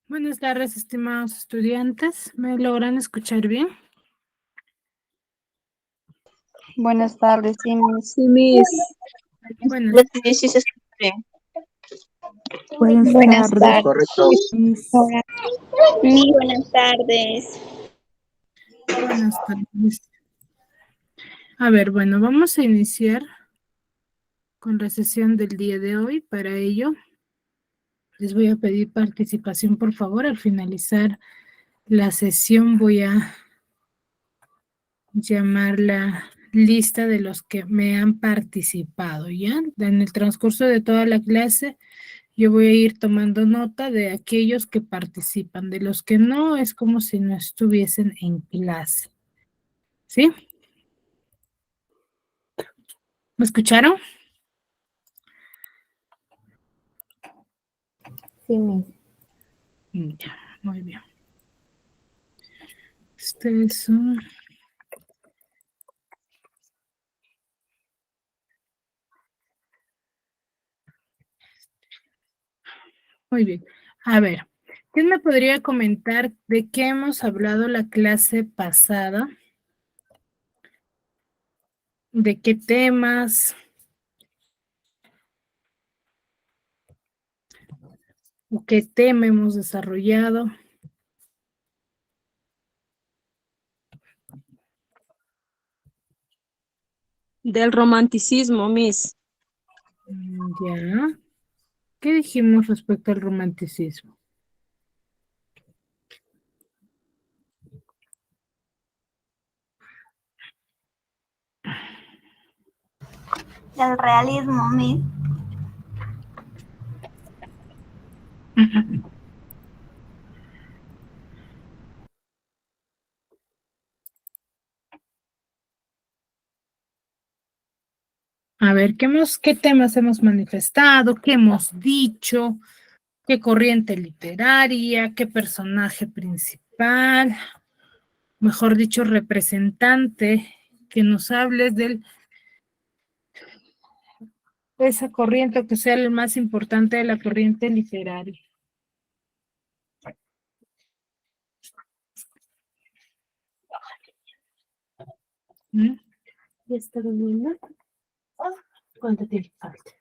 Buenas tardes, estimados estudiantes. ¿Me logran escuchar bien? Buenas tardes, sí, Miss. Sí, Miss. Buenas, Sí, se escucha bien. Buenas tardes. Correcto. mis- Hola. Muy buenas tardes. buenas tardes. A ver, bueno, vamos a iniciar con la sesión del día de hoy. Para ello, les voy a pedir participación, por favor. Al finalizar la sesión voy a llamar la lista de los que me han participado, ¿ya? En el transcurso de toda la clase, yo voy a ir tomando nota de aquellos que participan, de los que no, es como si no estuviesen en clase. ¿Sí? ¿Me escucharon? Sí, Miss. Ya, muy bien. Ustedes son... Muy bien. A ver, ¿quién me podría comentar de qué hemos hablado la clase pasada? ¿De qué temas? ¿O qué tema hemos desarrollado? Del romanticismo, Miss. Ya. ¿Qué dijimos respecto al romanticismo? Del realismo, Miss. A ver, ¿qué temas hemos manifestado? ¿Qué hemos dicho? ¿Qué corriente literaria? ¿Qué personaje principal? Mejor dicho, representante, que nos hables de esa corriente, o que sea el más importante de la corriente literaria. ¿Mm? ¿Ya está durmiendo? ¿Cuánto tiempo falta?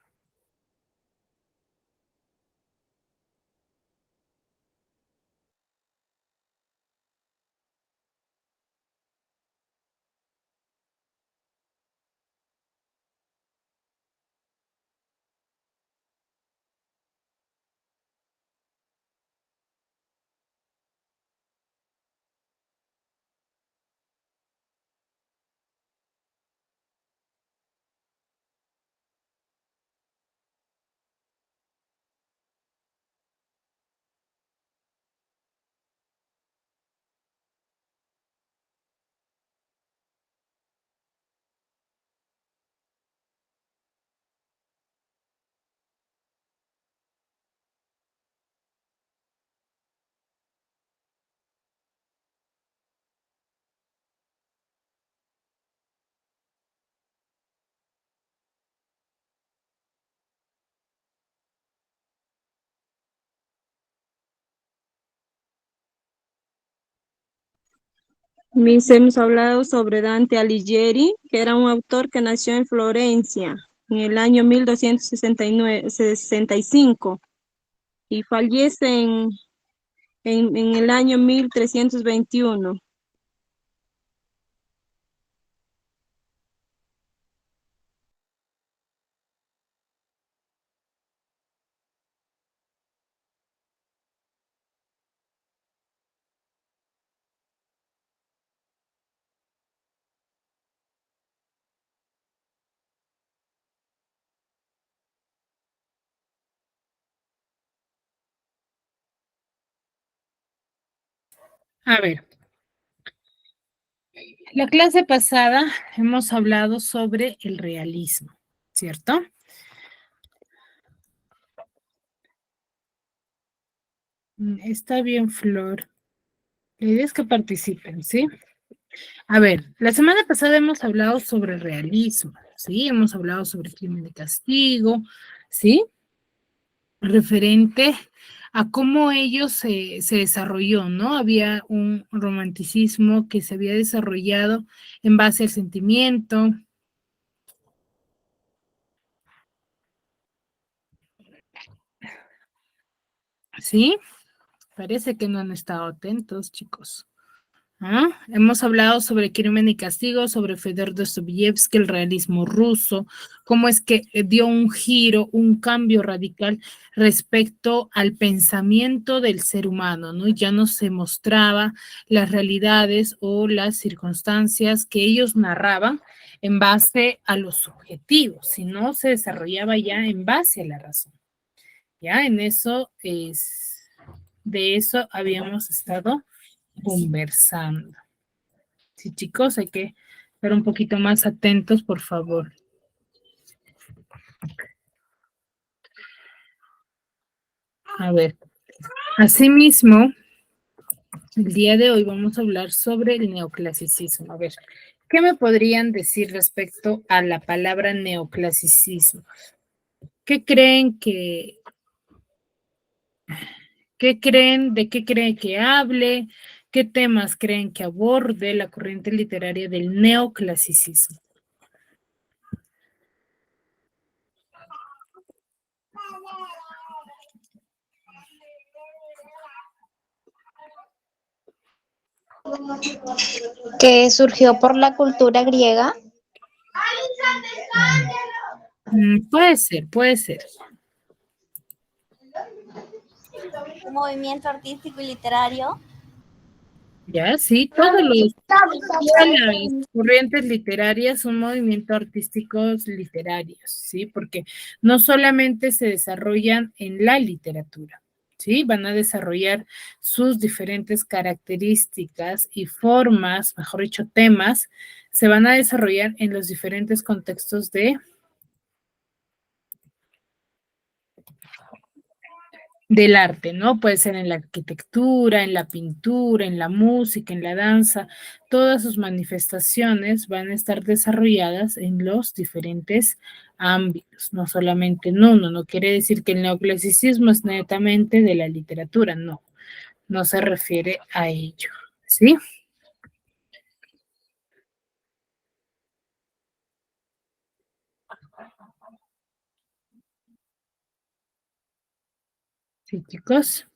Miss, hemos hablado sobre Dante Alighieri, que era un autor que nació en Florencia en el año 1265 y fallece en el año 1321. A ver, la clase pasada hemos hablado sobre el realismo, ¿cierto? Está bien, Flor. La idea es que participen, ¿sí? A ver, la semana pasada hemos hablado sobre el realismo, ¿sí? Hemos hablado sobre el crimen de castigo, ¿sí? Referente a cómo ellos se desarrolló, ¿no? Había un romanticismo que se había desarrollado en base al sentimiento. ¿Sí? Parece que no han estado atentos, chicos. ¿Ah? Hemos hablado sobre Crimen y Castigo, sobre Fedor Dostoyevsky, el realismo ruso, cómo es que dio un giro, un cambio radical respecto al pensamiento del ser humano, ¿no? Ya no se mostraba las realidades o las circunstancias que ellos narraban en base a los objetivos, sino se desarrollaba ya en base a la razón. Ya en eso de eso habíamos estado conversando. Sí, chicos, hay que estar un poquito más atentos, por favor. A ver, asimismo, el día de hoy vamos a hablar sobre el neoclasicismo. A ver, ¿qué me podrían decir respecto a la palabra neoclasicismo? ¿Qué creen de qué creen que hable? ¿Qué temas creen que aborde la corriente literaria del neoclasicismo? Que surgió por la cultura griega. Puede ser, puede ser. Un movimiento artístico y literario. Ya, sí, todas las corrientes literarias son movimientos artísticos literarios, ¿sí? Porque no solamente se desarrollan en la literatura, ¿sí? Van a desarrollar sus diferentes características y formas, mejor dicho, temas, se van a desarrollar en los diferentes contextos del arte, ¿no? Puede ser en la arquitectura, en la pintura, en la música, en la danza, todas sus manifestaciones van a estar desarrolladas en los diferentes ámbitos, no solamente en uno, no quiere decir que el neoclasicismo es netamente de la literatura, no, no se refiere a ello, ¿sí? Sí, chicos.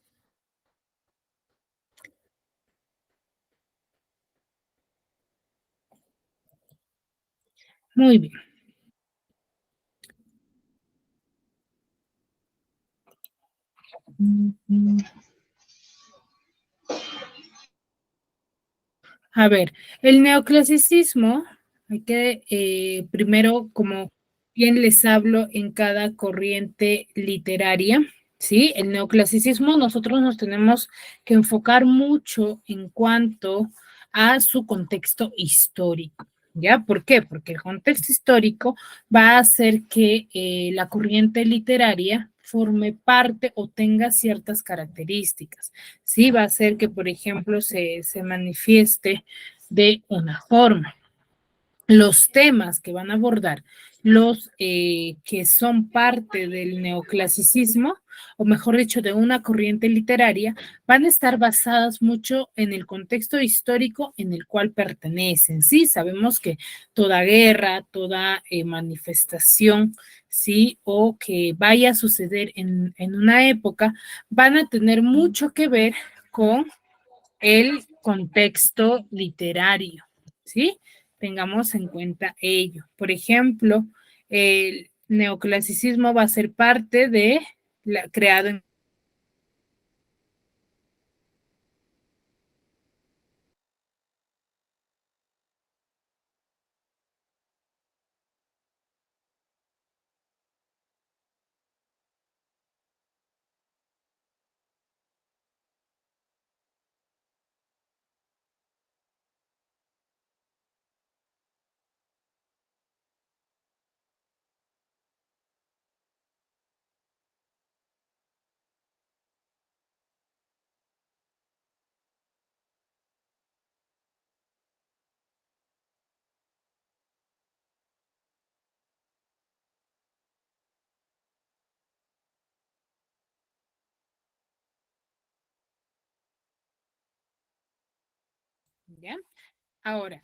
Muy bien. A ver, el neoclasicismo, hay que primero, como bien les hablo en cada corriente literaria, ¿sí? El neoclasicismo nosotros nos tenemos que enfocar mucho en cuanto a su contexto histórico. ¿Ya? ¿Por qué? Porque el contexto histórico va a hacer que la corriente literaria forme parte o tenga ciertas características. Sí, va a hacer que, por ejemplo, se manifieste de una forma. Los temas que van a abordar los que son parte del neoclasicismo, o mejor dicho, de una corriente literaria, van a estar basadas mucho en el contexto histórico en el cual pertenecen. Sí, sabemos que toda guerra, toda manifestación, sí, o que vaya a suceder en una época, van a tener mucho que ver con el contexto literario, ¿sí? Tengamos en cuenta ello. Por ejemplo, el neoclasicismo va a ser parte de creado en ¿Ya? Ahora,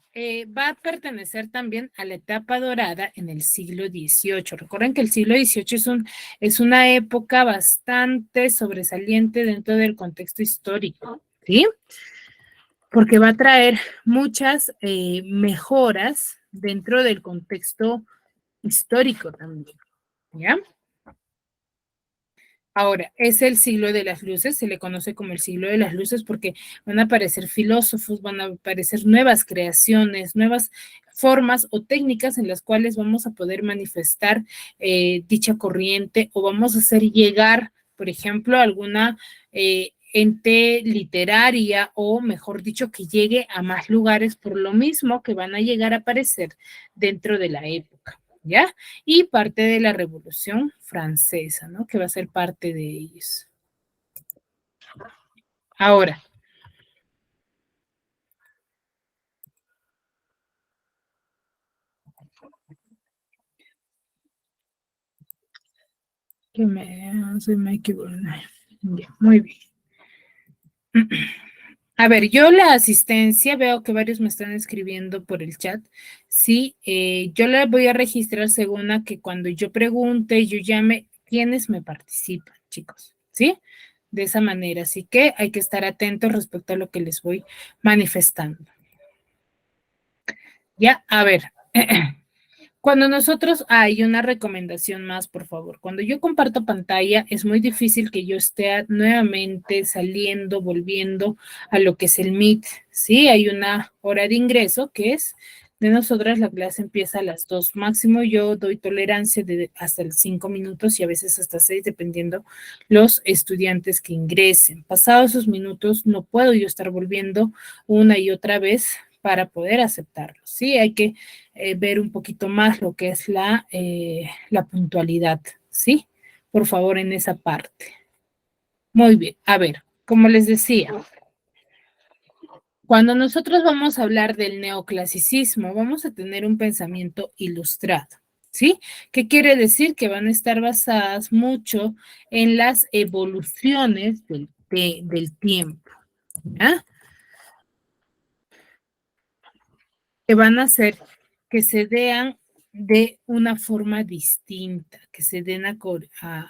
va a pertenecer también a la etapa dorada en el siglo XVIII. Recuerden que el siglo XVIII es una época bastante sobresaliente dentro del contexto histórico, ¿sí? Porque va a traer muchas mejoras dentro del contexto histórico también, ¿ya? Ahora, es el siglo de las luces, se le conoce como el siglo de las luces porque van a aparecer filósofos, van a aparecer nuevas creaciones, nuevas formas o técnicas en las cuales vamos a poder manifestar dicha corriente o vamos a hacer llegar, por ejemplo, alguna ente literaria o, mejor dicho, que llegue a más lugares por lo mismo que van a llegar a aparecer dentro de la época. ¿Ya? Y parte de la Revolución Francesa, ¿no? Que va a ser parte de ellos. Ahora, se me equivoqué. Muy bien. A ver, yo la asistencia, veo que varios me están escribiendo por el chat. Sí, yo la voy a registrar según a que cuando yo pregunte, yo llame, ¿quiénes me participan, chicos? ¿Sí? De esa manera. Así que hay que estar atentos respecto a lo que les voy manifestando. Ya, a ver. Cuando nosotros, hay una recomendación más, por favor. Cuando yo comparto pantalla, es muy difícil que yo esté nuevamente saliendo, volviendo a lo que es el Meet. Sí, hay una hora de ingreso que es de nosotras, la clase empieza a las 2. Máximo yo doy tolerancia de hasta los 5 minutos y a veces hasta 6, dependiendo los estudiantes que ingresen. Pasados esos minutos, no puedo yo estar volviendo una y otra vez para poder aceptarlo. Sí, hay que ver un poquito más lo que es la puntualidad, ¿sí? Por favor, en esa parte. Muy bien, a ver, como les decía, cuando nosotros vamos a hablar del neoclasicismo, vamos a tener un pensamiento ilustrado, ¿sí? ¿Qué quiere decir? Que van a estar basadas mucho en las evoluciones del tiempo, ¿ya? Que van a hacer que se vean de una forma distinta, que se den a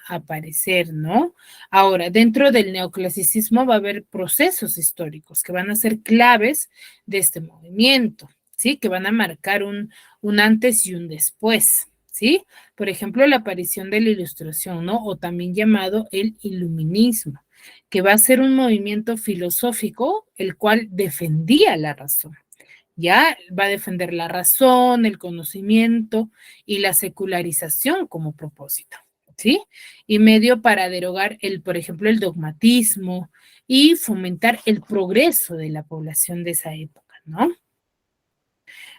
aparecer, ¿no? Ahora, dentro del neoclasicismo va a haber procesos históricos que van a ser claves de este movimiento, ¿sí? Que van a marcar un antes y un después, ¿sí? Por ejemplo, la aparición de la ilustración, ¿no? O también llamado el iluminismo, que va a ser un movimiento filosófico el cual defendía la razón. Ya va a defender la razón, el conocimiento y la secularización como propósito, ¿sí? Y medio para derogar por ejemplo, el dogmatismo y fomentar el progreso de la población de esa época, ¿no?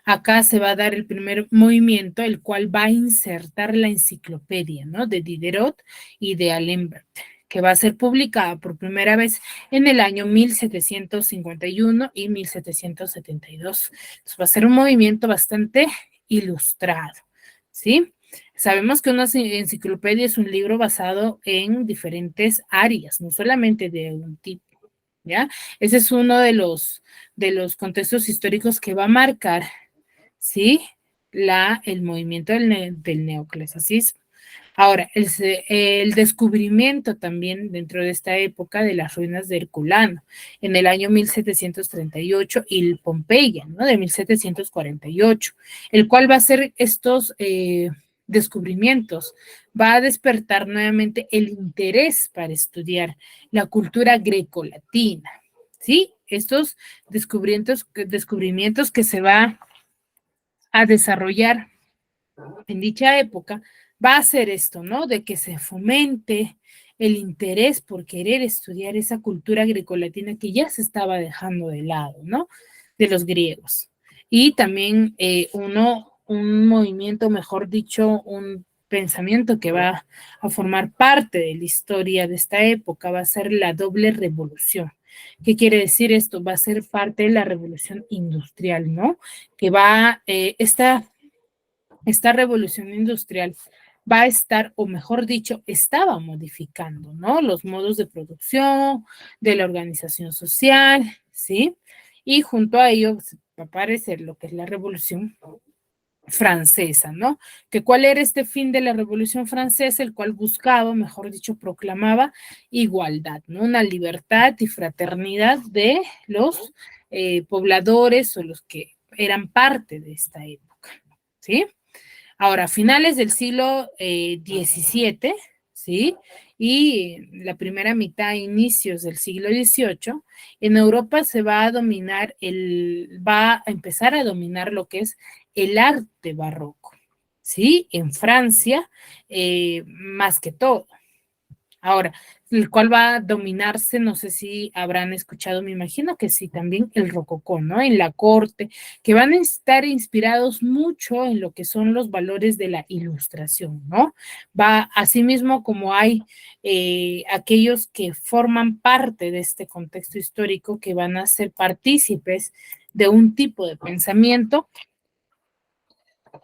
Acá se va a dar el primer movimiento, el cual va a insertar la enciclopedia, ¿no? De Diderot y de Alembert, que va a ser publicada por primera vez en el año 1751 y 1772. Entonces va a ser un movimiento bastante ilustrado, ¿sí? Sabemos que una enciclopedia es un libro basado en diferentes áreas, no solamente de un tipo, ¿ya? Ese es uno de los contextos históricos que va a marcar, ¿sí? El movimiento del neoclasicismo. Ahora, el descubrimiento también dentro de esta época de las ruinas de Herculano en el año 1738 y el Pompeya, ¿no? De 1748, el cual va a ser estos descubrimientos, va a despertar nuevamente el interés para estudiar la cultura grecolatina, ¿sí? Estos descubrimientos que se va a desarrollar en dicha época, va a ser esto, ¿no? De que se fomente el interés por querer estudiar esa cultura grecolatina que ya se estaba dejando de lado, ¿no? De los griegos. Y también un movimiento, mejor dicho, un pensamiento que va a formar parte de la historia de esta época, va a ser la doble revolución. ¿Qué quiere decir esto? Va a ser parte de la revolución industrial, ¿no? Que va, esta revolución industrial va a estar, o mejor dicho, estaba modificando, ¿no? Los modos de producción, de la organización social, ¿sí? y junto a ello va a aparecer lo que es la Revolución Francesa, ¿no? Que cuál era este fin de la Revolución Francesa, el cual buscaba, mejor dicho, proclamaba igualdad, ¿no? Una libertad y fraternidad de los pobladores o los que eran parte de esta época, ¿sí? Ahora, a finales del siglo XVII, ¿sí? Y la primera mitad, inicios del siglo XVIII, en Europa se va a dominar va a empezar a dominar lo que es el arte barroco, ¿sí? En Francia, más que todo. Ahora, el cual va a dominarse, no sé si habrán escuchado, me imagino que sí, también el rococó, ¿no? En la corte, que van a estar inspirados mucho en lo que son los valores de la ilustración, ¿no? Va, asimismo como hay aquellos que forman parte de este contexto histórico que van a ser partícipes de un tipo de pensamiento,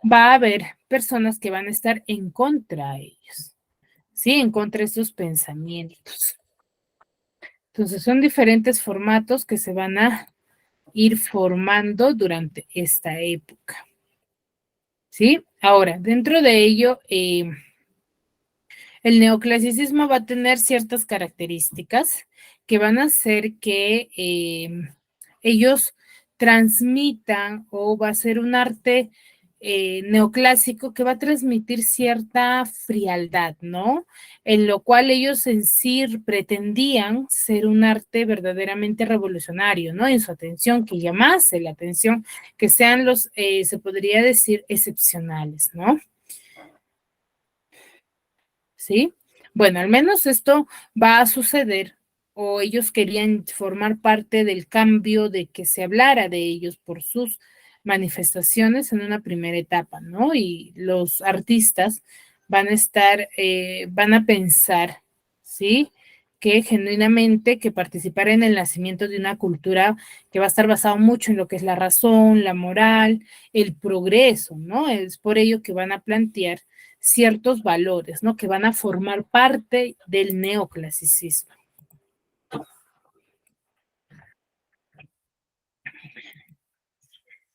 va a haber personas que van a estar en contra de ellos. ¿Sí? En contra de estos pensamientos. Entonces, son diferentes formatos que se van a ir formando durante esta época. ¿Sí? Ahora, dentro de ello, el neoclasicismo va a tener ciertas características que van a hacer que ellos transmitan o va a ser un arte neoclásico que va a transmitir cierta frialdad, ¿no? En lo cual ellos en sí pretendían ser un arte verdaderamente revolucionario, ¿no? En su atención, que llamase la atención, que sean los, se podría decir, excepcionales, ¿no? ¿Sí? Bueno, al menos esto va a suceder o ellos querían formar parte del cambio de que se hablara de ellos por sus manifestaciones en una primera etapa, ¿no? Y los artistas van a estar, van a pensar, ¿sí? Que genuinamente que participar en el nacimiento de una cultura que va a estar basado mucho en lo que es la razón, la moral, el progreso, ¿no? Es por ello que van a plantear ciertos valores, ¿no? Que van a formar parte del neoclasicismo.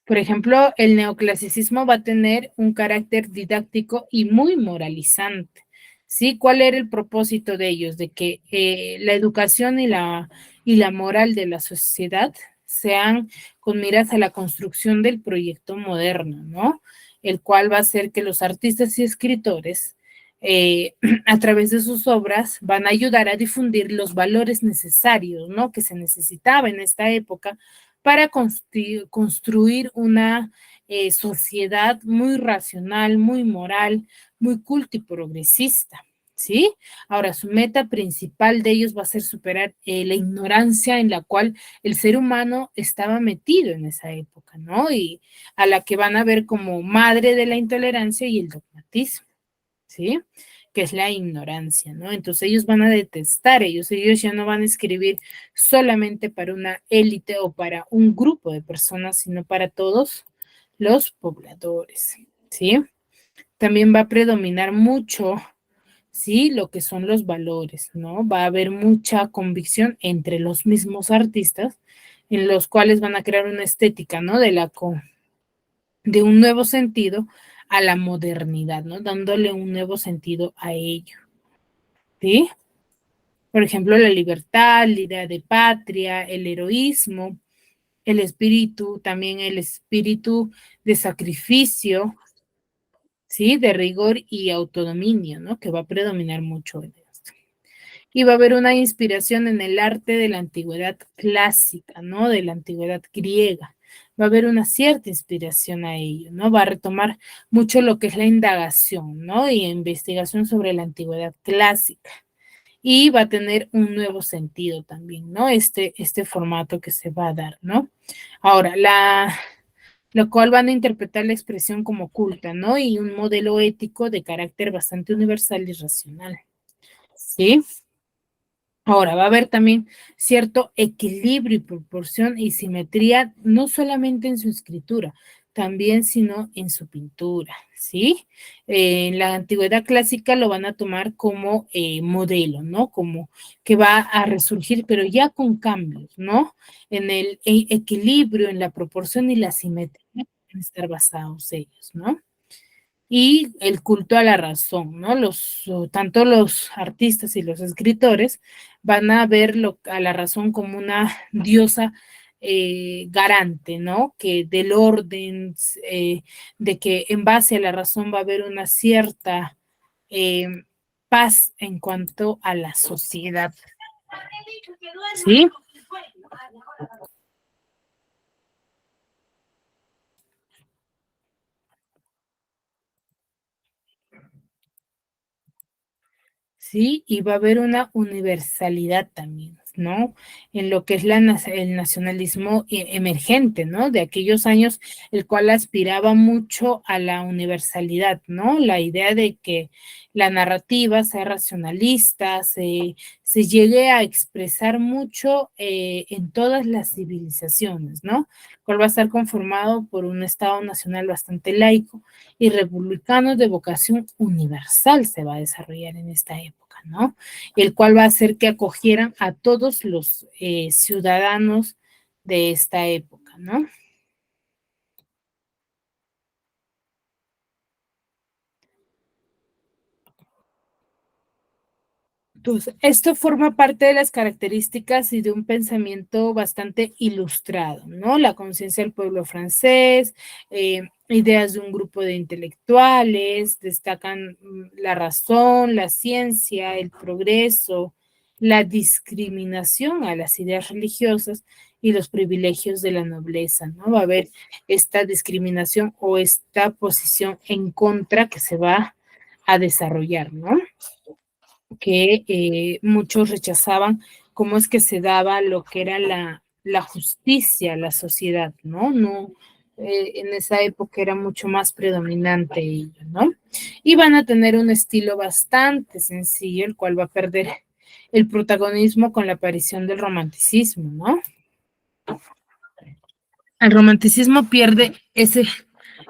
Por ejemplo, el neoclasicismo va a tener un carácter didáctico y muy moralizante. ¿Sí? ¿Cuál era el propósito de ellos? De que la educación y la moral de la sociedad sean con miras a la construcción del proyecto moderno, ¿no? El cual va a hacer que los artistas y escritores, a través de sus obras, van a ayudar a difundir los valores necesarios, ¿no? Que se necesitaba en esta época para construir una sociedad muy racional, muy moral, muy culta y progresista, ¿sí? Ahora, su meta principal de ellos va a ser superar la ignorancia en la cual el ser humano estaba metido en esa época, ¿no? Y a la que van a ver como madre de la intolerancia y el dogmatismo, ¿sí? Que es la ignorancia, ¿no? Entonces ellos van a detestar ellos ya no van a escribir solamente para una élite o para un grupo de personas, sino para todos los pobladores, ¿sí? También va a predominar mucho, ¿sí? Lo que son los valores, ¿no? Va a haber mucha convicción entre los mismos artistas, en los cuales van a crear una estética, ¿no? De un nuevo sentido a la modernidad, ¿no? Dándole un nuevo sentido a ello, ¿sí? Por ejemplo, la libertad, la idea de patria, el heroísmo, el espíritu, también el espíritu de sacrificio, ¿sí? De rigor y autodominio, ¿no? Que va a predominar mucho en esto. Y va a haber una inspiración en el arte de la antigüedad clásica, ¿no? De la antigüedad griega. Va a haber una cierta inspiración a ello, ¿no? Va a retomar mucho lo que es la indagación, ¿no? Y investigación sobre la antigüedad clásica. Y va a tener un nuevo sentido también, ¿no? Este formato que se va a dar, ¿no? Ahora, lo cual van a interpretar la expresión como culta, ¿no? Y un modelo ético de carácter bastante universal y racional, ¿sí? Ahora, va a haber también cierto equilibrio y proporción y simetría, no solamente en su escritura, también, sino en su pintura, ¿sí? En la antigüedad clásica lo van a tomar como modelo, ¿no? Como que va a resurgir, pero ya con cambios, ¿no? En el equilibrio, en la proporción y la simetría van a estar basados ellos, ¿no? Y el culto a la razón, ¿no? Tanto los artistas y los escritores van a ver a la razón como una diosa garante, ¿no? Que del orden, de que en base a la razón va a haber una cierta eh, paz en cuanto a la sociedad, ¿sí? Sí, y va a haber una universalidad también, ¿no? En lo que es el nacionalismo emergente, ¿no? De aquellos años, el cual aspiraba mucho a la universalidad, ¿no? La idea de que la narrativa sea racionalista, se llegue a expresar mucho en todas las civilizaciones, ¿no? Cual va a estar conformado por un Estado nacional bastante laico y republicano de vocación universal se va a desarrollar en esta época, ¿no? El cual va a hacer que acogieran a todos los ciudadanos de esta época, ¿no? Entonces, esto forma parte de las características y de un pensamiento bastante ilustrado, ¿no? La conciencia del pueblo francés, ideas de un grupo de intelectuales, destacan la razón, la ciencia, el progreso, la discriminación a las ideas religiosas y los privilegios de la nobleza, ¿no? Va a haber esta discriminación o esta posición en contra que se va a desarrollar, ¿no? Que muchos rechazaban cómo es que se daba lo que era la justicia a la sociedad, ¿no? No, en esa época era mucho más predominante ello, ¿no? Y van a tener un estilo bastante sencillo, el cual va a perder el protagonismo con la aparición del romanticismo, ¿no? El romanticismo pierde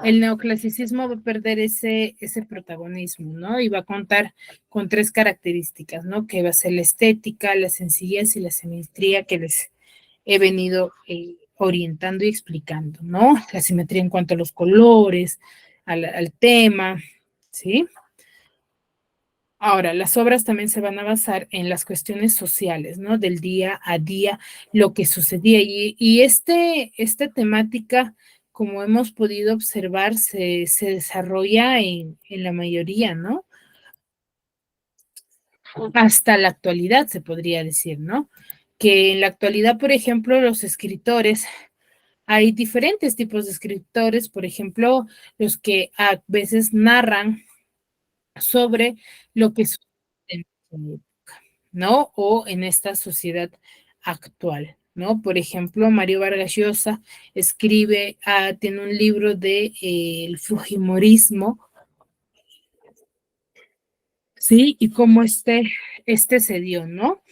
el neoclasicismo va a perder ese protagonismo, ¿no? Y va a contar con tres características, ¿no? Que va a ser la estética, la sencillez y la simetría que les he venido orientando y explicando, ¿no? La simetría en cuanto a los colores, al tema, ¿sí? Ahora, las obras también se van a basar en las cuestiones sociales, ¿no? Del día a día, lo que sucedía. Y esta temática, como hemos podido observar, se desarrolla en la mayoría, ¿no? Hasta la actualidad, se podría decir, ¿no? Que en la actualidad, por ejemplo, los escritores, hay diferentes tipos de escritores, por ejemplo, los que a veces narran sobre lo que sucede en su época, ¿no? O en esta sociedad actual, ¿no? Por ejemplo, Mario Vargas Llosa escribe, tiene un libro de el fujimorismo, ¿sí? Y cómo este se dio, ¿no?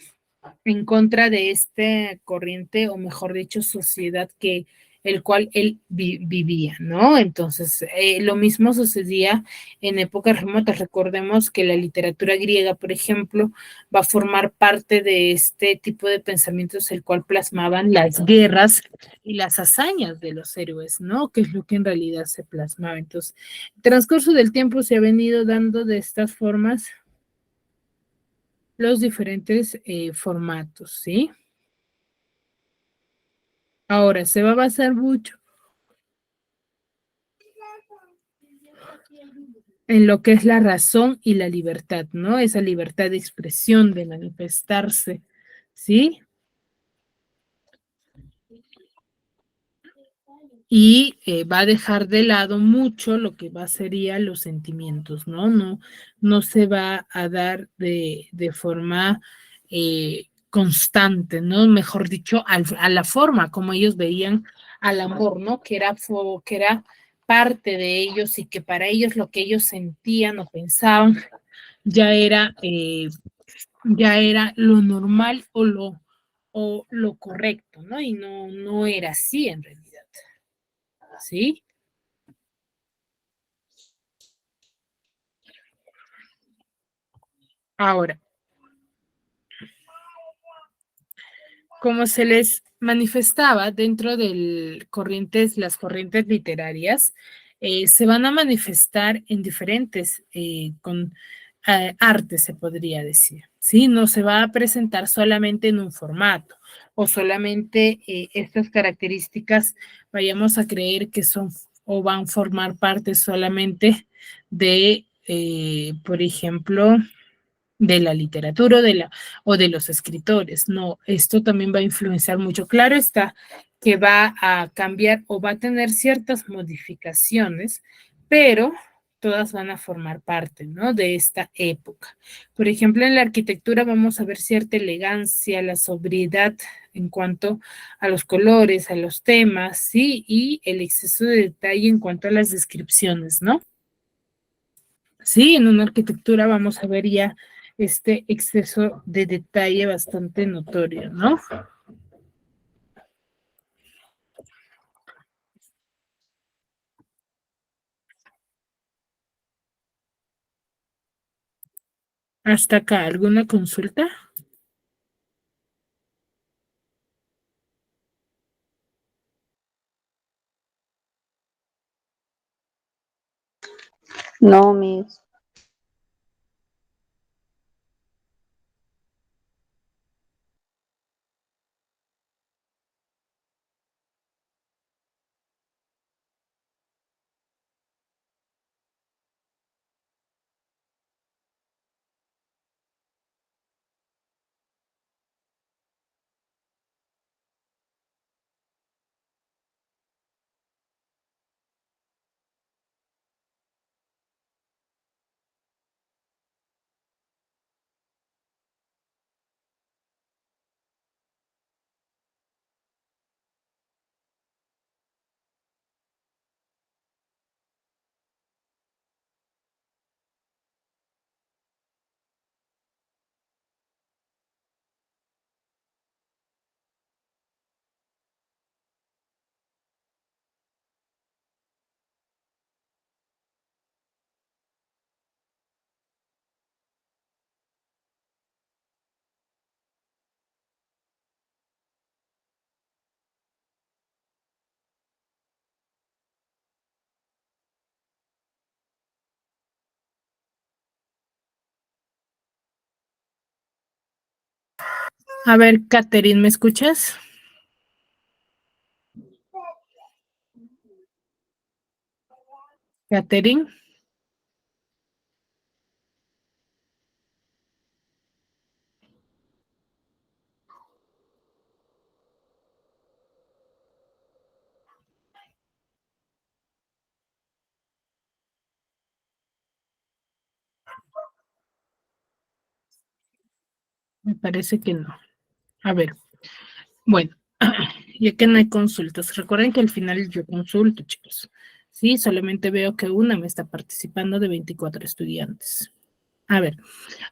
En contra de esta corriente, o mejor dicho, sociedad que el cual él vivía, ¿no? Entonces, lo mismo sucedía en épocas remotas. Recordemos que la literatura griega, por ejemplo, va a formar parte de este tipo de pensamientos, el cual plasmaban las guerras y las hazañas de los héroes, ¿no? Que es lo que en realidad se plasmaba. Entonces, el transcurso del tiempo se ha venido dando de estas formas los diferentes formatos, ¿sí? Ahora, se va a basar mucho en lo que es la razón y la libertad, ¿no? Esa libertad de expresión, de manifestarse, ¿sí? Y va a dejar de lado mucho lo que sería los sentimientos, ¿no? No se va a dar de forma constante, ¿no? Mejor dicho, a la forma como ellos veían al amor, ¿no? Que era parte de ellos y que para ellos lo que ellos sentían o pensaban ya era, eh, ya era lo normal o lo correcto, ¿no? Y no era así en realidad. ¿Sí? Ahora, como se les manifestaba dentro de las corrientes literarias, se van a manifestar en diferentes artes, se podría decir. ¿Sí? No se va a presentar solamente en un formato o solamente estas características vayamos a creer que son o van a formar parte solamente de, por ejemplo, de la literatura o de los escritores. No, esto también va a influenciar mucho. Claro está que va a cambiar o va a tener ciertas modificaciones, pero todas van a formar parte, ¿no? De esta época. Por ejemplo, en la arquitectura vamos a ver cierta elegancia, la sobriedad en cuanto a los colores, a los temas, ¿sí? Y el exceso de detalle en cuanto a las descripciones, ¿no? Sí, en una arquitectura vamos a ver ya este exceso de detalle bastante notorio, ¿no? Hasta acá, ¿alguna consulta? No, Miss. A ver, Catherine, ¿me escuchas? Catherine. Me parece que no. A ver, bueno, ya que no hay consultas, recuerden que al final yo consulto, chicos. Sí, solamente veo que una me está participando de 24 estudiantes. A ver,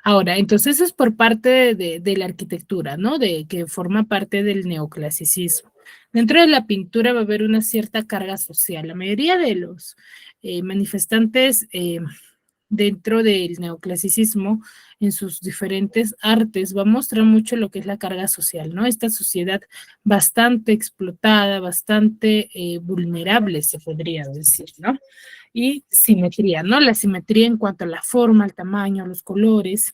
ahora, entonces es por parte de la arquitectura, ¿no? De que forma parte del neoclasicismo. Dentro de la pintura va a haber una cierta carga social. La mayoría de los manifestantes dentro del neoclasicismo, en sus diferentes artes, va a mostrar mucho lo que es la carga social, ¿no? Esta sociedad bastante explotada, bastante vulnerable, se podría decir, ¿no? Y simetría, ¿no? La simetría en cuanto a la forma, el tamaño, los colores,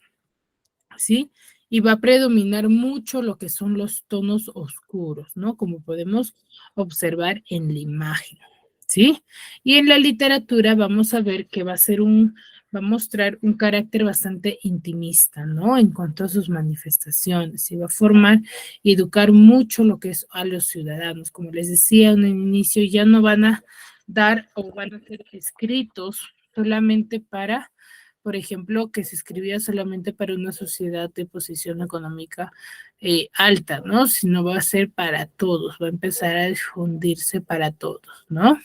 ¿sí? Y va a predominar mucho lo que son los tonos oscuros, ¿no? Como podemos observar en la imagen, ¿sí? Y en la literatura vamos a ver que va a mostrar un carácter bastante intimista, ¿no? En cuanto a sus manifestaciones, y va a formar y educar mucho lo que es a los ciudadanos. Como les decía en el inicio, ya no van a dar o van a ser escritos solamente para, por ejemplo, que se escribía solamente para una sociedad de posición económica alta, ¿no? Sino va a ser para todos, va a empezar a difundirse para todos, ¿no?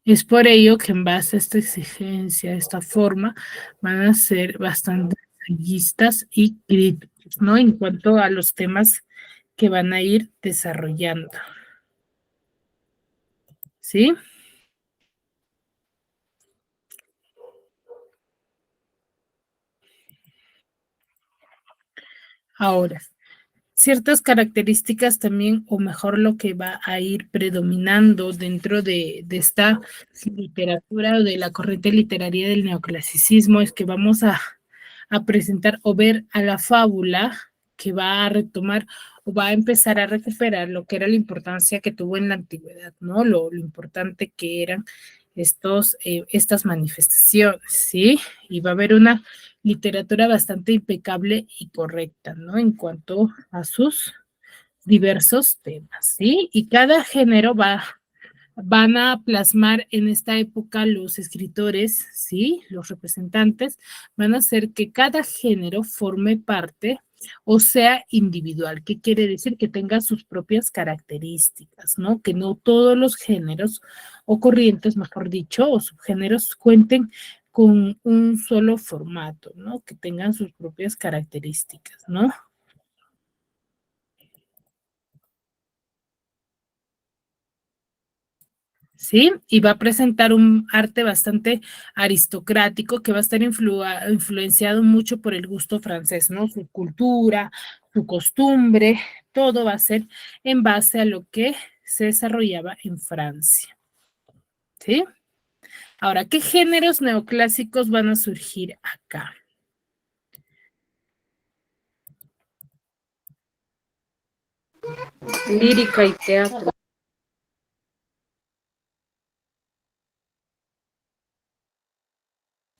Es por ello que en base a esta exigencia, a esta forma, van a ser bastante ensayistas y críticos, ¿no? En cuanto a los temas que van a ir desarrollando, ¿sí? Ahora, ciertas características también, o mejor lo que va a ir predominando dentro de esta literatura o de la corriente literaria del neoclasicismo, es que vamos a presentar o ver a la fábula que va a retomar o va a empezar a recuperar lo que era la importancia que tuvo en la antigüedad, ¿no? Lo importante que eran estas manifestaciones, ¿sí? Y va a haber una literatura bastante impecable y correcta, ¿no? En cuanto a sus diversos temas, ¿sí? Y cada género van a plasmar en esta época los escritores, ¿sí? Los representantes van a hacer que cada género forme parte o sea individual. ¿Qué quiere decir? Que tenga sus propias características, ¿no? Que no todos los géneros o corrientes, mejor dicho, o subgéneros cuenten con un solo formato, ¿no? Que tengan sus propias características, ¿no? ¿Sí? Y va a presentar un arte bastante aristocrático que va a estar influenciado mucho por el gusto francés, ¿no? Su cultura, su costumbre, todo va a ser en base a lo que se desarrollaba en Francia, ¿sí? Ahora, ¿qué géneros neoclásicos van a surgir acá? Lírica y teatro.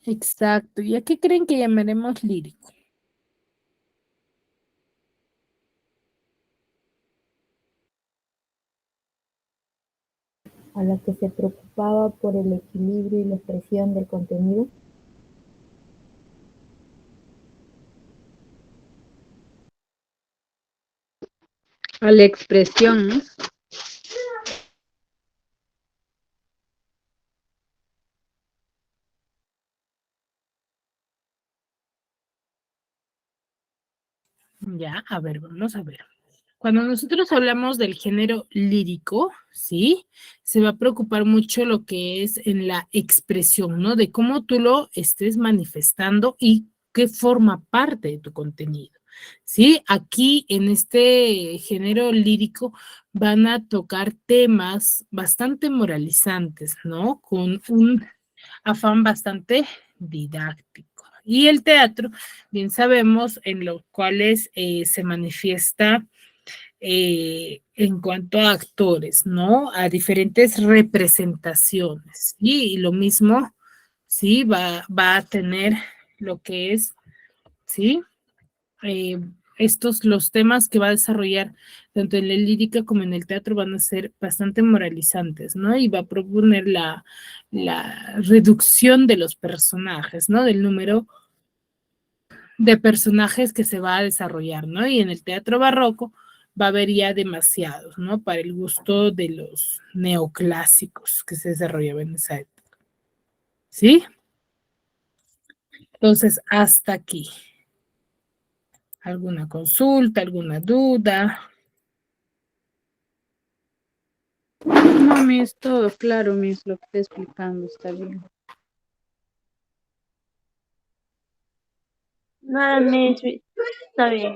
Exacto. ¿Y a qué creen que llamaremos lírico? A la que se preocupaba por el equilibrio y la expresión del contenido. A la expresión, ¿no? Ya, a ver, vamos a ver. Cuando nosotros hablamos del género lírico, ¿sí? Se va a preocupar mucho lo que es en la expresión, ¿no? De cómo tú lo estés manifestando y qué forma parte de tu contenido, ¿sí? Aquí en este género lírico van a tocar temas bastante moralizantes, ¿no? Con un afán bastante didáctico. Y el teatro, bien sabemos, en los cuales se manifiesta en cuanto a actores, ¿no? A diferentes representaciones. Y lo mismo, sí, va a tener lo que es, sí, eh, los temas que va a desarrollar tanto en la lírica como en el teatro van a ser bastante moralizantes, ¿no? Y va a proponer la reducción de los personajes, ¿no? Del número de personajes que se va a desarrollar, ¿no? Y en el teatro barroco va a haber ya demasiados, ¿no? Para el gusto de los neoclásicos que se desarrollaban en esa época. ¿Sí? Entonces, hasta aquí. ¿Alguna consulta, alguna duda? No, Miss, todo claro, Miss, lo que está explicando está bien. Nada, Miss, está bien.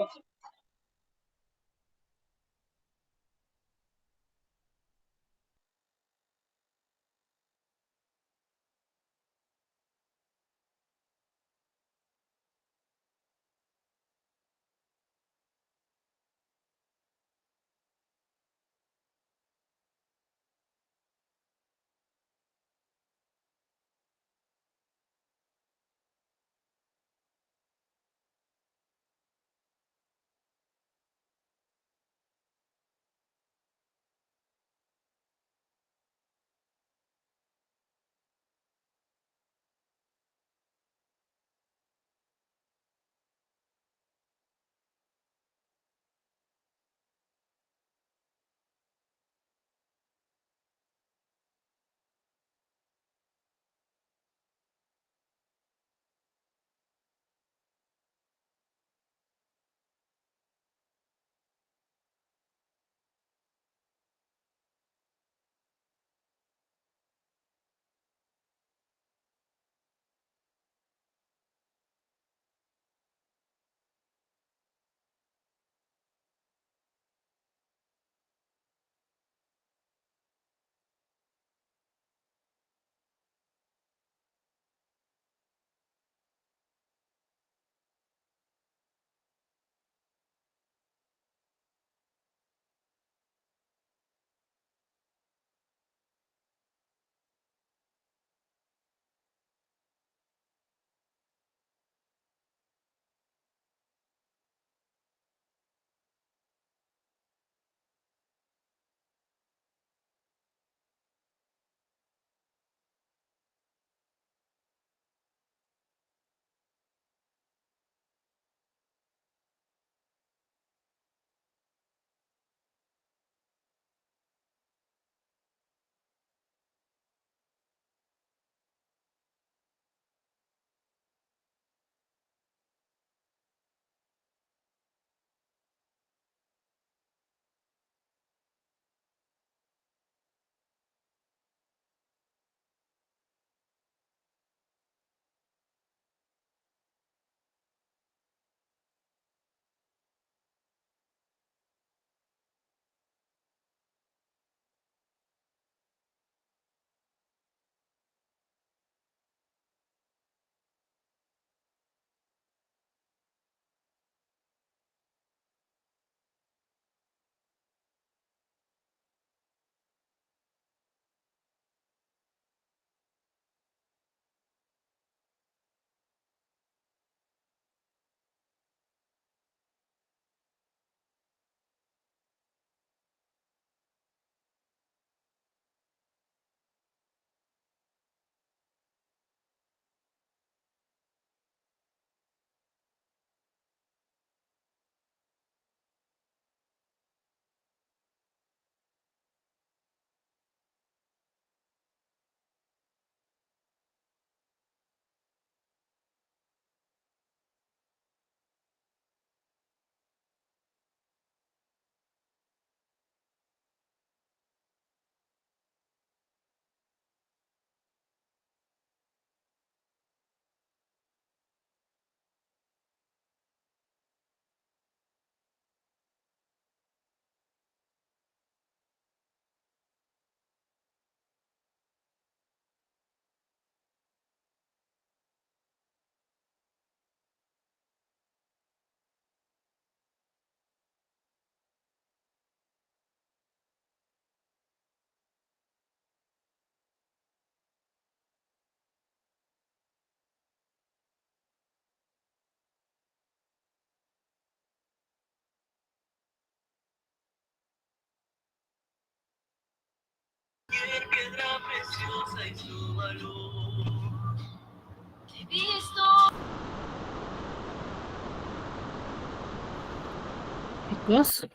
Chicos.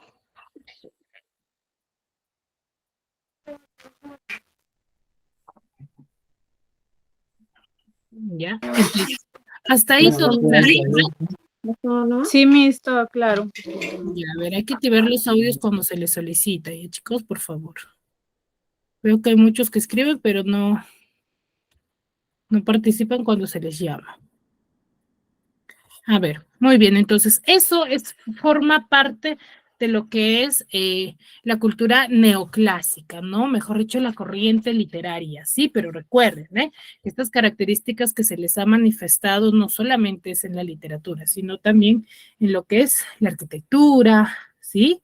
Ya. Hasta ahí todo claro, ¿no? Sí, Miss, todo claro. Ya, a ver, hay que activar los audios cuando se les solicita. Y chicos, por favor. Veo que hay muchos que escriben, pero no participan cuando se les llama. A ver, muy bien, entonces eso forma parte de lo que es la cultura neoclásica, ¿no? Mejor dicho, la corriente literaria, sí, pero recuerden, estas características que se les ha manifestado no solamente es en la literatura, sino también en lo que es la arquitectura, ¿sí?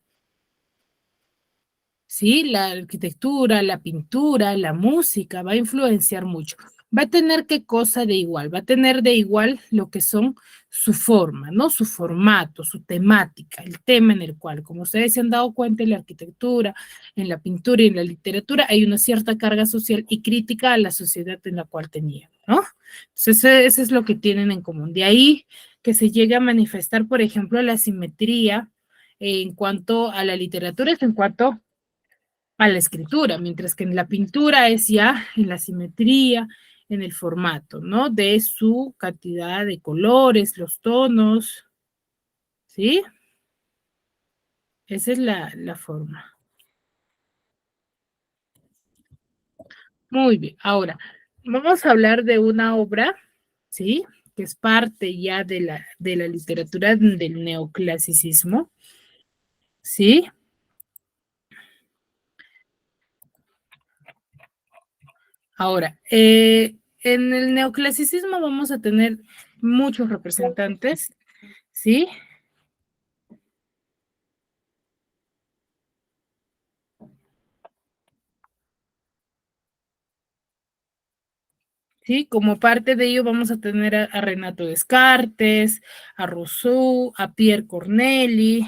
Sí, la arquitectura, la pintura, la música va a influenciar mucho. Va a tener qué cosa de igual, va a tener de igual lo que son su forma, ¿no? Su formato, su temática, el tema en el cual, como ustedes se han dado cuenta en la arquitectura, en la pintura y en la literatura, hay una cierta carga social y crítica a la sociedad en la cual tenían, ¿no? Entonces, eso es lo que tienen en común. De ahí que se llegue a manifestar, por ejemplo, la simetría en cuanto a la literatura, es en cuanto a la escritura, mientras que en la pintura es ya en la simetría, en el formato, ¿no? De su cantidad de colores, los tonos, ¿sí? Esa es la forma. Muy bien, ahora vamos a hablar de una obra, ¿sí? Que es parte ya de la literatura del neoclasicismo, ¿sí? Ahora, en el neoclasicismo vamos a tener muchos representantes, ¿sí? ¿Sí? Como parte de ello vamos a tener a Renato Descartes, a Rousseau, a Pierre Corneli,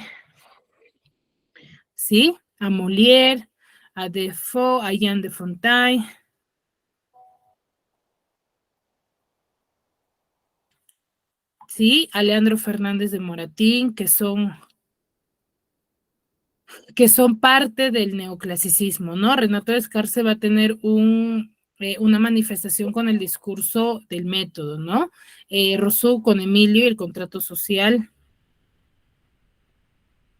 ¿sí? A Molière, a Defoe, a Jean de Fontaine, ¿sí? A Leandro Fernández de Moratín, que son parte del neoclasicismo, ¿no? Renato Descartes va a tener una manifestación con el discurso del método, ¿no? Rousseau con Emilio y el contrato social,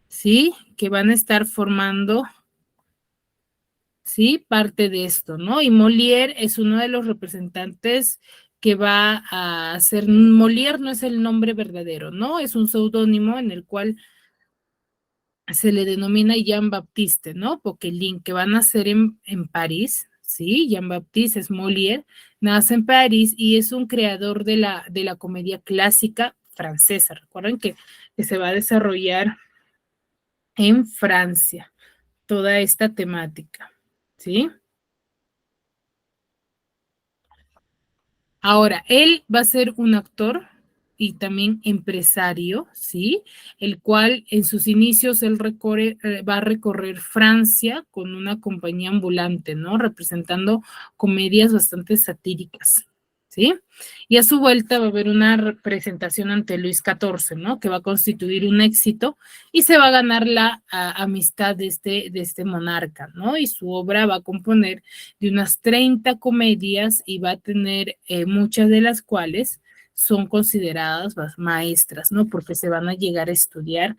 ¿sí? Que van a estar formando, ¿sí? Parte de esto, ¿no? Y Molière es uno de los representantes que va a ser, Molière no es el nombre verdadero, ¿no? Es un seudónimo en el cual se le denomina Jean-Baptiste, ¿no? Poquelin, que van a nacer en París, ¿sí? Jean-Baptiste es Molière, nace en París y es un creador de la comedia clásica francesa. Recuerden que se va a desarrollar en Francia toda esta temática, ¿sí? Ahora, él va a ser un actor y también empresario, ¿sí? El cual en sus inicios él va a recorrer Francia con una compañía ambulante, ¿no? Representando comedias bastante satíricas, ¿sí? Y a su vuelta va a haber una representación ante Luis XIV, ¿no? Que va a constituir un éxito y se va a ganar la amistad de este monarca, ¿no? Y su obra va a componer de unas 30 comedias y va a tener muchas de las cuales son consideradas maestras, ¿no? Porque se van a llegar a estudiar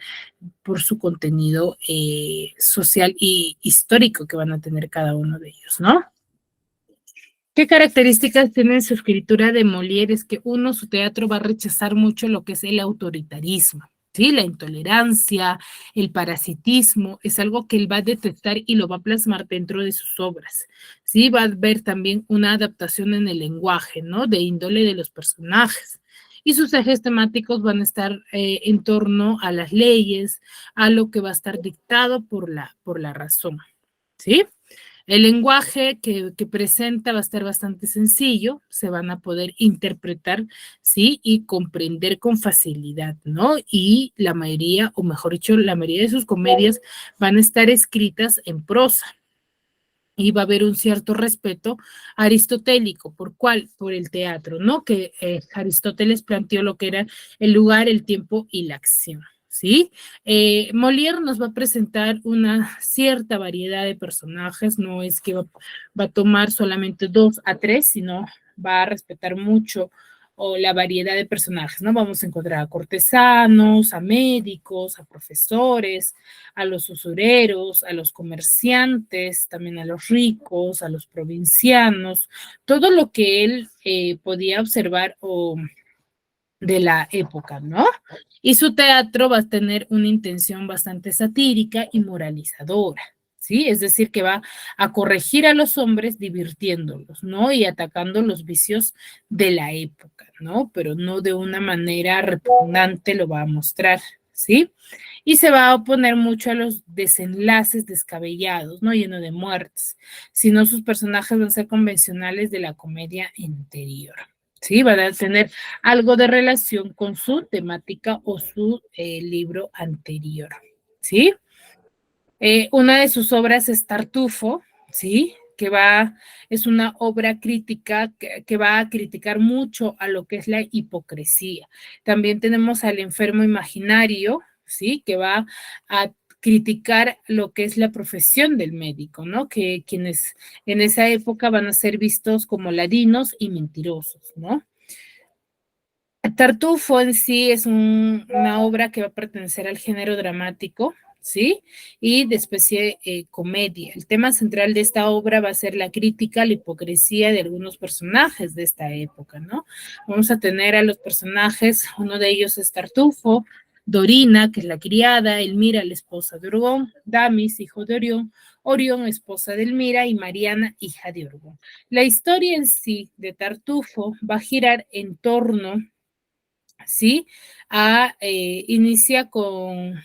por su contenido social y histórico que van a tener cada uno de ellos, ¿no? ¿Qué características tiene su escritura de Molière? Es que uno, su teatro va a rechazar mucho lo que es el autoritarismo, ¿sí? La intolerancia, el parasitismo, es algo que él va a detectar y lo va a plasmar dentro de sus obras, ¿sí? Va a haber también una adaptación en el lenguaje, ¿no? De índole de los personajes. Y sus ejes temáticos van a estar en torno a las leyes, a lo que va a estar dictado por la razón, ¿sí? El lenguaje que presenta va a estar bastante sencillo, se van a poder interpretar, ¿sí? Y comprender con facilidad, ¿no? Y la mayoría, o mejor dicho, la mayoría de sus comedias van a estar escritas en prosa, y va a haber un cierto respeto aristotélico. ¿Por cuál? Por el teatro, ¿no? Que Aristóteles planteó lo que era el lugar, el tiempo y la acción, ¿sí? Molière nos va a presentar una cierta variedad de personajes, no es que va a tomar solamente 2 a 3, sino va a respetar mucho o la variedad de personajes, ¿no? Vamos a encontrar a cortesanos, a médicos, a profesores, a los usureros, a los comerciantes, también a los ricos, a los provincianos, todo lo que él podía observar o de la época, ¿no? Y su teatro va a tener una intención bastante satírica y moralizadora, ¿sí? Es decir, que va a corregir a los hombres divirtiéndolos, ¿no? Y atacando los vicios de la época, ¿no? Pero no de una manera repugnante lo va a mostrar, ¿sí? Y se va a oponer mucho a los desenlaces descabellados, ¿no? Lleno de muertes, sino sus personajes van a ser convencionales de la comedia interior. Sí, van a tener algo de relación con su temática o su libro anterior, ¿sí? Una de sus obras es Tartufo, ¿sí? Es una obra crítica que va a criticar mucho a lo que es la hipocresía. También tenemos al enfermo imaginario, ¿sí? Que va a criticar lo que es la profesión del médico, ¿no? Que quienes en esa época van a ser vistos como ladinos y mentirosos, ¿no? Tartufo en sí es una obra que va a pertenecer al género dramático, ¿sí? Y de especie comedia. El tema central de esta obra va a ser la crítica a la hipocresía de algunos personajes de esta época, ¿no? Vamos a tener a los personajes, uno de ellos es Tartufo, Dorina, que es la criada, Elmira, la esposa de Orgón, Damis, hijo de Orión, Orión, esposa de Elmira, y Mariana, hija de Orgón. La historia en sí de Tartufo va a girar en torno, ¿sí? Inicia con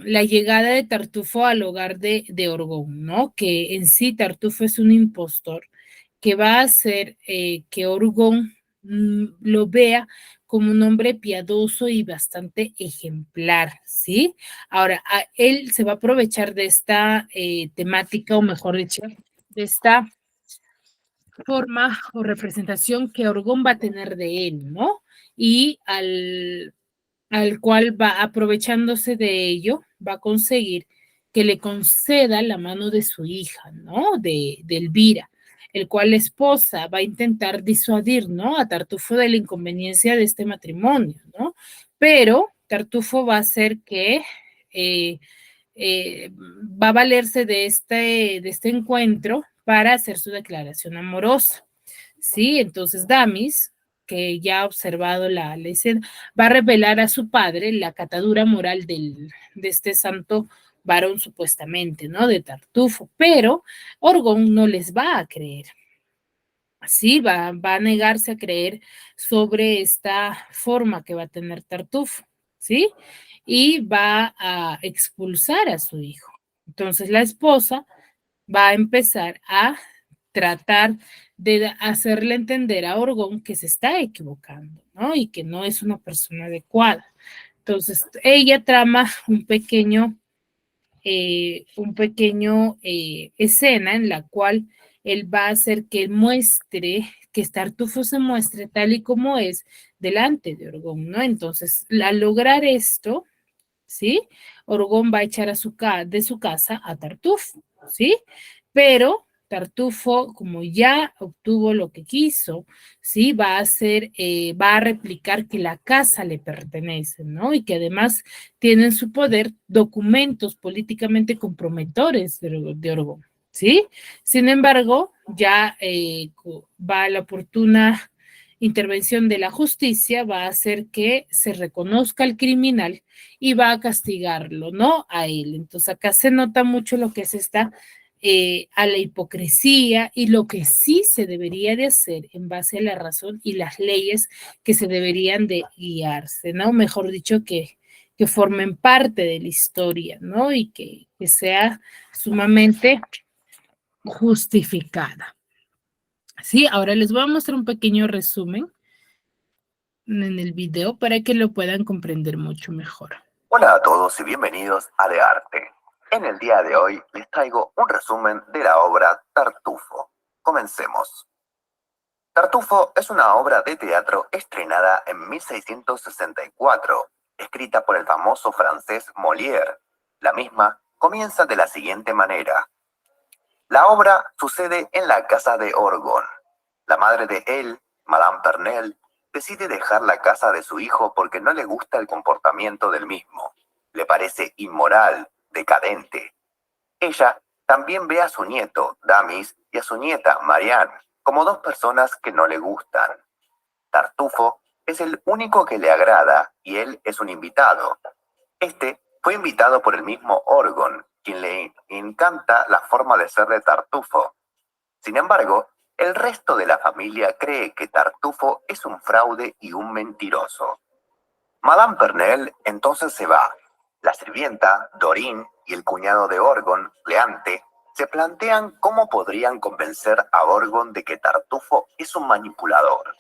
la llegada de Tartufo al hogar de Orgón, ¿no? Que en sí Tartufo es un impostor que va a hacer que Orgón lo vea como un hombre piadoso y bastante ejemplar, ¿sí? Ahora, él se va a aprovechar de esta temática, o mejor dicho, de esta forma o representación que Orgón va a tener de él, ¿no? Y al cual va aprovechándose de ello, va a conseguir que le conceda la mano de su hija, ¿no? De Elvira, el cual la esposa va a intentar disuadir, ¿no? A Tartufo de la inconveniencia de este matrimonio, ¿no? Pero Tartufo va a hacer que va a valerse de este encuentro para hacer su declaración amorosa, ¿sí? Entonces Damis, que ya ha observado la escena, va a revelar a su padre la catadura moral de este santo varón supuestamente, ¿no? De Tartufo, pero Orgón no les va a creer. Sí, va a negarse a creer sobre esta forma que va a tener Tartufo, ¿sí? Y va a expulsar a su hijo. Entonces la esposa va a empezar a tratar de hacerle entender a Orgón que se está equivocando, ¿no? Y que no es una persona adecuada. Entonces, ella trama un pequeño escena en la cual él va a hacer que muestre, que Tartufo se muestre tal y como es delante de Orgón, ¿no? Entonces, al lograr esto, ¿sí? Orgón va a echar de su casa a Tartufo, ¿sí? Pero Tartufo, como ya obtuvo lo que quiso, ¿sí? Va a replicar que la casa le pertenece, ¿no? Y que además tiene en su poder documentos políticamente comprometedores de Orgón, ¿sí? Sin embargo, ya va la oportuna intervención de la justicia, va a hacer que se reconozca al criminal y va a castigarlo, ¿no? A él. Entonces acá se nota mucho lo que es a la hipocresía y lo que sí se debería de hacer en base a la razón y las leyes que se deberían de guiarse, ¿no? Mejor dicho, que formen parte de la historia, ¿no? Y que sea sumamente justificada. Sí, ahora les voy a mostrar un pequeño resumen en el video para que lo puedan comprender mucho mejor. Hola a todos y bienvenidos a De Arte. En el día de hoy les traigo un resumen de la obra Tartufo. Comencemos. Tartufo es una obra de teatro estrenada en 1664, escrita por el famoso francés Molière. La misma comienza de la siguiente manera. La obra sucede en la casa de Orgon. La madre de él, Madame Pernelle, decide dejar la casa de su hijo porque no le gusta el comportamiento del mismo. Le parece inmoral, decadente. Ella también ve a su nieto, Damis, y a su nieta, Marianne, como dos personas que no le gustan. Tartufo es el único que le agrada y él es un invitado. Este fue invitado por el mismo Orgon, quien le encanta la forma de ser de Tartufo. Sin embargo, el resto de la familia cree que Tartufo es un fraude y un mentiroso. Madame Pernelle entonces se va. La sirvienta, Dorine, y el cuñado de Orgon, Cleante, se plantean cómo podrían convencer a Orgon de que Tartufo es un manipulador.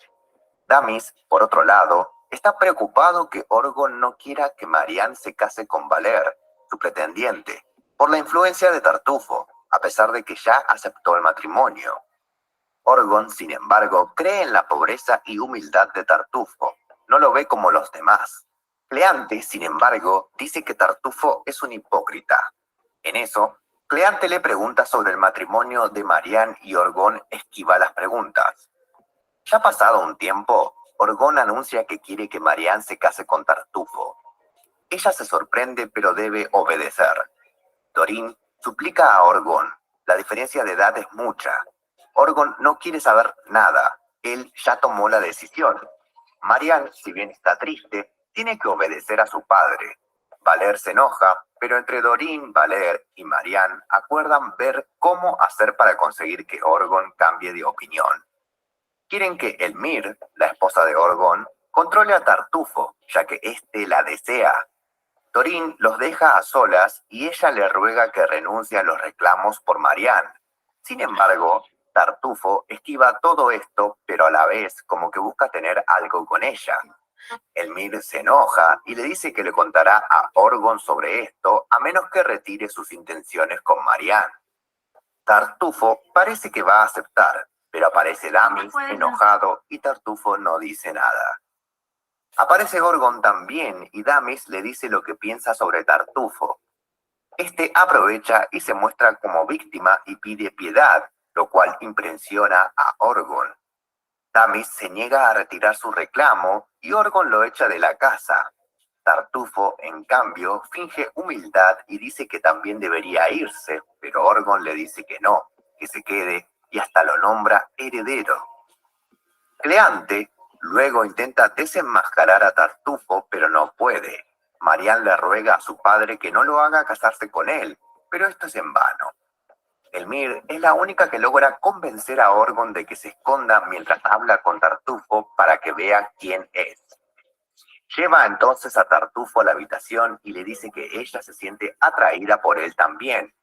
Damis, por otro lado, está preocupado que Orgon no quiera que Marianne se case con Valer, su pretendiente, por la influencia de Tartufo, a pesar de que ya aceptó el matrimonio. Orgon, sin embargo, cree en la pobreza y humildad de Tartufo. No lo ve como los demás. Cleante, sin embargo, dice que Tartufo es un hipócrita. En eso, Cleante le pregunta sobre el matrimonio de Marianne y Orgon esquiva las preguntas. Ya pasado un tiempo, Orgon anuncia que quiere que Marianne se case con Tartufo. Ella se sorprende pero debe obedecer. Dorine suplica a Orgon. La diferencia de edad es mucha. Orgon no quiere saber nada. Él ya tomó la decisión. Marianne, si bien está triste, tiene que obedecer a su padre. Valer se enoja, pero entre Dorine, Valer y Marianne acuerdan ver cómo hacer para conseguir que Orgon cambie de opinión. Quieren que Elmire, la esposa de Orgon, controle a Tartufo, ya que éste la desea. Dorine los deja a solas y ella le ruega que renuncie a los reclamos por Marianne. Sin embargo, Tartufo esquiva todo esto, pero a la vez como que busca tener algo con ella. Elmire se enoja y le dice que le contará a Orgon sobre esto a menos que retire sus intenciones con Marianne. Tartufo parece que va a aceptar, pero aparece Damis enojado y Tartufo no dice nada. Aparece Orgon también y Damis le dice lo que piensa sobre Tartufo. Este aprovecha y se muestra como víctima y pide piedad, lo cual impresiona a Orgon. Damis se niega a retirar su reclamo y Orgon lo echa de la casa. Tartufo, en cambio, finge humildad y dice que también debería irse, pero Orgon le dice que no, que se quede y hasta lo nombra heredero. Cleante luego intenta desenmascarar a Tartufo, pero no puede. Marianne le ruega a su padre que no lo haga casarse con él, pero esto es en vano. Elmire es la única que logra convencer a Orgon de que se esconda mientras habla con Tartufo para que vea quién es. Lleva entonces a Tartufo a la habitación y le dice que ella se siente atraída por él también.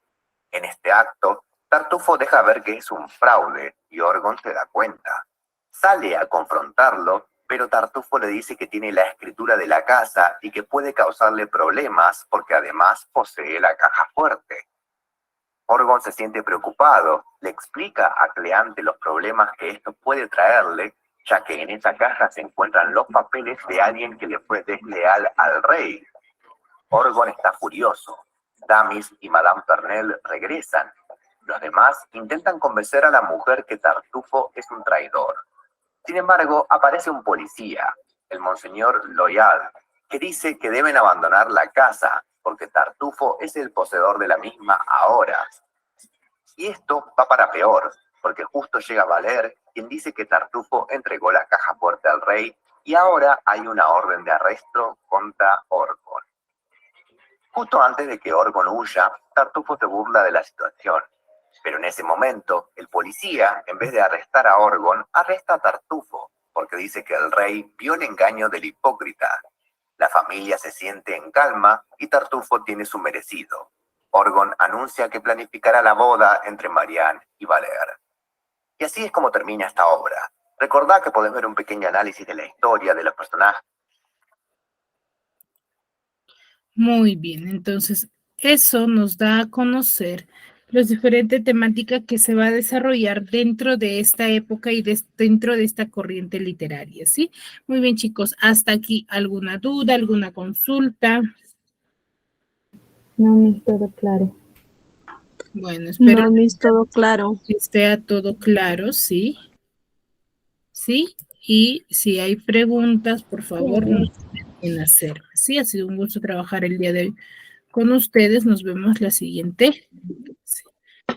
En este acto, Tartufo deja ver que es un fraude y Orgon se da cuenta. Sale a confrontarlo, pero Tartufo le dice que tiene la escritura de la casa y que puede causarle problemas porque además posee la caja fuerte. Orgon se siente preocupado, le explica a Cleante los problemas que esto puede traerle, ya que en esa caja se encuentran los papeles de alguien que le fue desleal al rey. Orgon está furioso. Damis y Madame Pernelle regresan. Los demás intentan convencer a la mujer que Tartufo es un traidor. Sin embargo, aparece un policía, el Monseñor Loyal, que dice que deben abandonar la casa, porque Tartufo es el poseedor de la misma ahora. Y esto va para peor, porque justo llega Valer, quien dice que Tartufo entregó la caja fuerte al rey, y ahora hay una orden de arresto contra Orgon. Justo antes de que Orgon huya, Tartufo se burla de la situación. Pero en ese momento, el policía, en vez de arrestar a Orgon, arresta a Tartufo, porque dice que el rey vio el engaño del hipócrita. La familia se siente en calma y Tartufo tiene su merecido. Orgon anuncia que planificará la boda entre Marianne y Valer. Y así es como termina esta obra. Recordad que podés ver un pequeño análisis de la historia de los personajes. Muy bien, entonces eso nos da a conocer las diferentes temáticas que se va a desarrollar dentro de esta época y dentro de esta corriente literaria, ¿sí? Muy bien, chicos, hasta aquí, ¿alguna duda, alguna consulta? No, Miss, todo claro. Bueno, espero No, Miss, todo claro. que esté todo claro, ¿sí? ¿Sí? Y si hay preguntas, por favor, no deben hacer. Sí, ha sido un gusto trabajar el día de hoy con ustedes. Nos vemos la siguiente. Sí.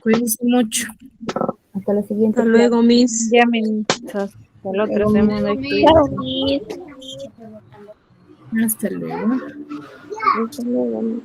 Cuídense mucho. Hasta la siguiente. Hasta luego, Miss. Ya me hasta la otra semana. Chao, Miss. Hasta luego. Hasta luego, Miss.